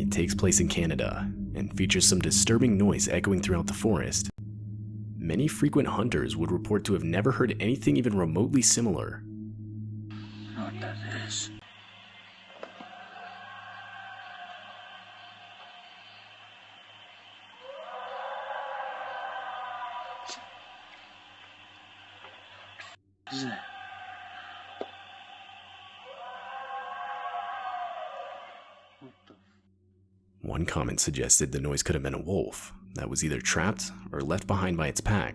It takes place in Canada and features some disturbing noise echoing throughout the forest. Many frequent hunters would report to have never heard anything even remotely similar. What that is? What is that? What the? One comment suggested the noise could have been a wolf that was either trapped or left behind by its pack.